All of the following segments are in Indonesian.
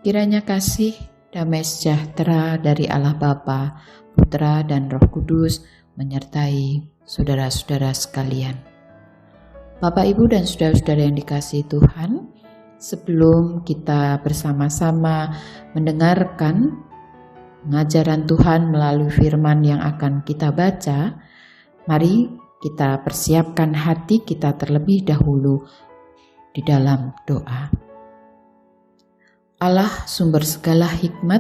Kiranya kasih, damai sejahtera dari Allah Bapa, Putra dan Roh Kudus menyertai saudara-saudara sekalian. Bapak, Ibu, dan saudara-saudara yang dikasihi Tuhan, sebelum kita bersama-sama mendengarkan pengajaran Tuhan melalui firman yang akan kita baca, mari kita persiapkan hati kita terlebih dahulu di dalam doa. Allah, sumber segala hikmat,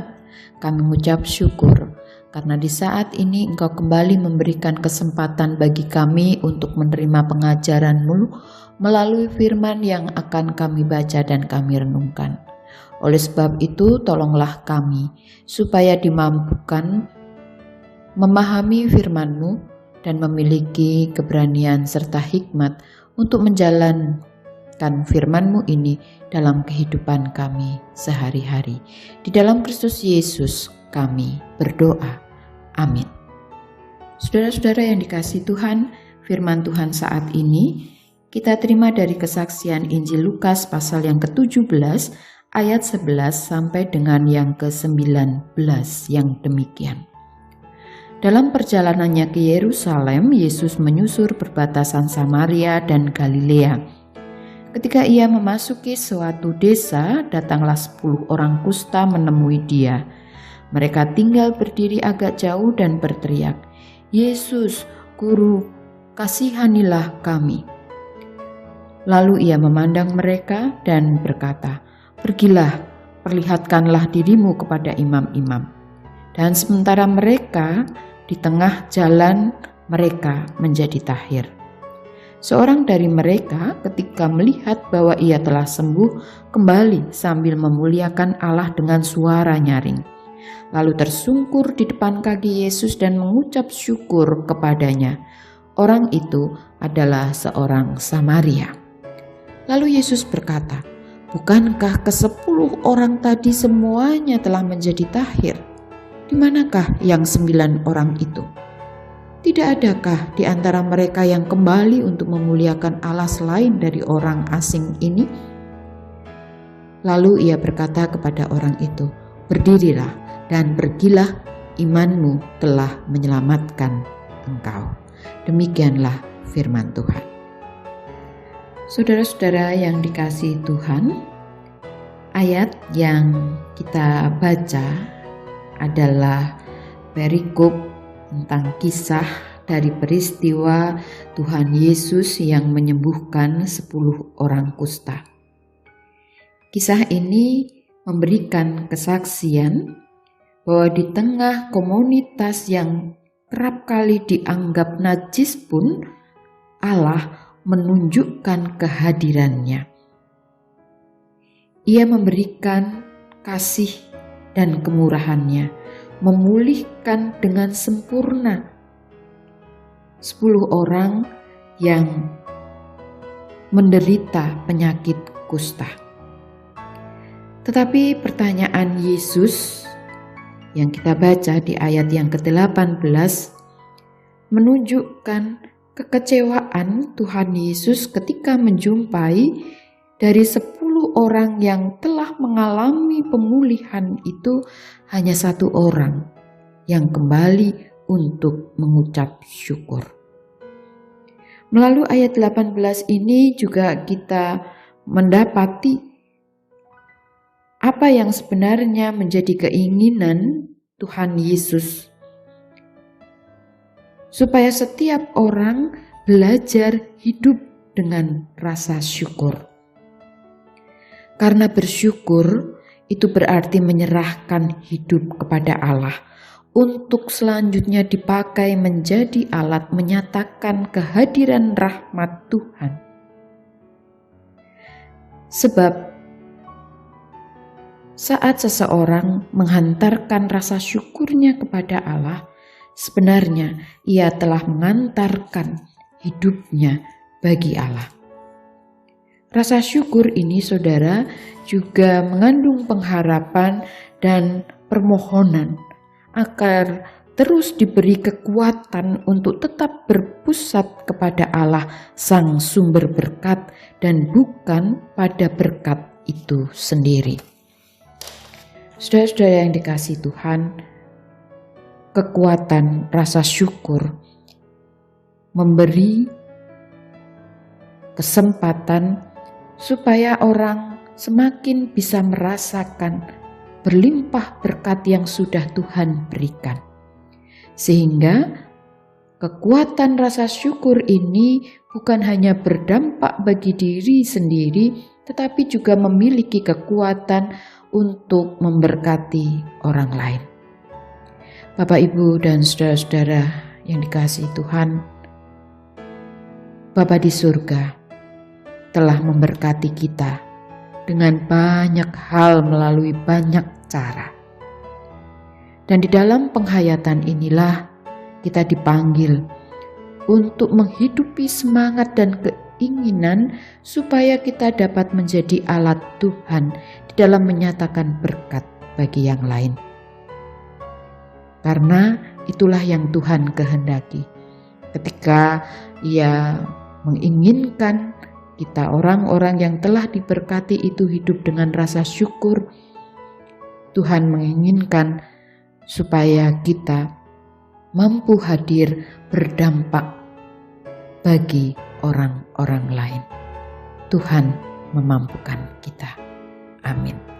kami mengucap syukur karena di saat ini Engkau kembali memberikan kesempatan bagi kami untuk menerima pengajaran-Mu melalui firman yang akan kami baca dan kami renungkan. Oleh sebab itu, tolonglah kami supaya dimampukan memahami firman-Mu dan memiliki keberanian serta hikmat untuk menjalankan firman-Mu ini dalam kehidupan kami sehari-hari. Di dalam Kristus Yesus kami berdoa. Amin. Saudara-saudara yang dikasihi Tuhan, firman Tuhan saat ini kita terima dari kesaksian Injil Lukas pasal yang ke-17 ayat 11 sampai dengan yang ke-19 yang demikian. Dalam perjalanannya ke Yerusalem, Yesus menyusur perbatasan Samaria dan Galilea. Ketika ia memasuki suatu desa, datanglah 10 orang kusta menemui dia. Mereka tinggal berdiri agak jauh dan berteriak, "Yesus, Guru, kasihanilah kami." Lalu ia memandang mereka dan berkata, "Pergilah, perlihatkanlah dirimu kepada imam-imam." Dan sementara mereka di tengah jalan, mereka menjadi tahir. Seorang dari mereka ketika melihat bahwa ia telah sembuh, kembali sambil memuliakan Allah dengan suara nyaring. Lalu tersungkur di depan kaki Yesus dan mengucap syukur kepadanya. Orang itu adalah seorang Samaria. Lalu Yesus berkata, "Bukankah ke-10 orang tadi semuanya telah menjadi tahir? Di manakah yang 9 orang itu? Tidak adakah di antara mereka yang kembali untuk memuliakan Allah selain dari orang asing ini?" Lalu ia berkata kepada orang itu, "Berdirilah dan pergilah, imanmu telah menyelamatkan engkau." Demikianlah firman Tuhan. Saudara-saudara yang dikasihi Tuhan, ayat yang kita baca adalah perikop tentang kisah dari peristiwa Tuhan Yesus yang menyembuhkan 10 orang kusta. Kisah ini memberikan kesaksian bahwa di tengah komunitas yang kerap kali dianggap najis pun Allah menunjukkan kehadirannya. Ia memberikan kasih dan kemurahannya, memulihkan dengan sempurna 10 orang yang menderita penyakit kusta. Tetapi pertanyaan Yesus yang kita baca di ayat yang ke-18 menunjukkan kekecewaan Tuhan Yesus ketika menjumpai dari 10 orang yang telah mengalami pemulihan itu hanya 1 orang yang kembali untuk mengucap syukur. Melalui ayat 18 ini juga kita mendapati apa yang sebenarnya menjadi keinginan Tuhan Yesus, supaya setiap orang belajar hidup dengan rasa syukur. Karena bersyukur itu berarti menyerahkan hidup kepada Allah untuk selanjutnya dipakai menjadi alat menyatakan kehadiran rahmat Tuhan. Sebab saat seseorang menghantarkan rasa syukurnya kepada Allah, sebenarnya ia telah mengantarkan hidupnya bagi Allah. Rasa syukur ini, saudara, juga mengandung pengharapan dan permohonan agar terus diberi kekuatan untuk tetap berpusat kepada Allah Sang Sumber Berkat dan bukan pada berkat itu sendiri. Saudara-saudara yang dikasihi Tuhan, kekuatan rasa syukur memberi kesempatan supaya orang semakin bisa merasakan berlimpah berkat yang sudah Tuhan berikan. Sehingga kekuatan rasa syukur ini bukan hanya berdampak bagi diri sendiri, tetapi juga memiliki kekuatan untuk memberkati orang lain. Bapak, Ibu, dan saudara-saudara yang dikasihi Tuhan, Bapa di surga telah memberkati kita dengan banyak hal melalui banyak cara. Dan di dalam penghayatan inilah kita dipanggil untuk menghidupi semangat dan keinginan supaya kita dapat menjadi alat Tuhan di dalam menyatakan berkat bagi yang lain. Karena itulah yang Tuhan kehendaki. Ketika Ia menginginkan kita orang-orang yang telah diberkati itu hidup dengan rasa syukur, Tuhan menginginkan supaya kita mampu hadir berdampak bagi orang-orang lain. Tuhan memampukan kita. Amin.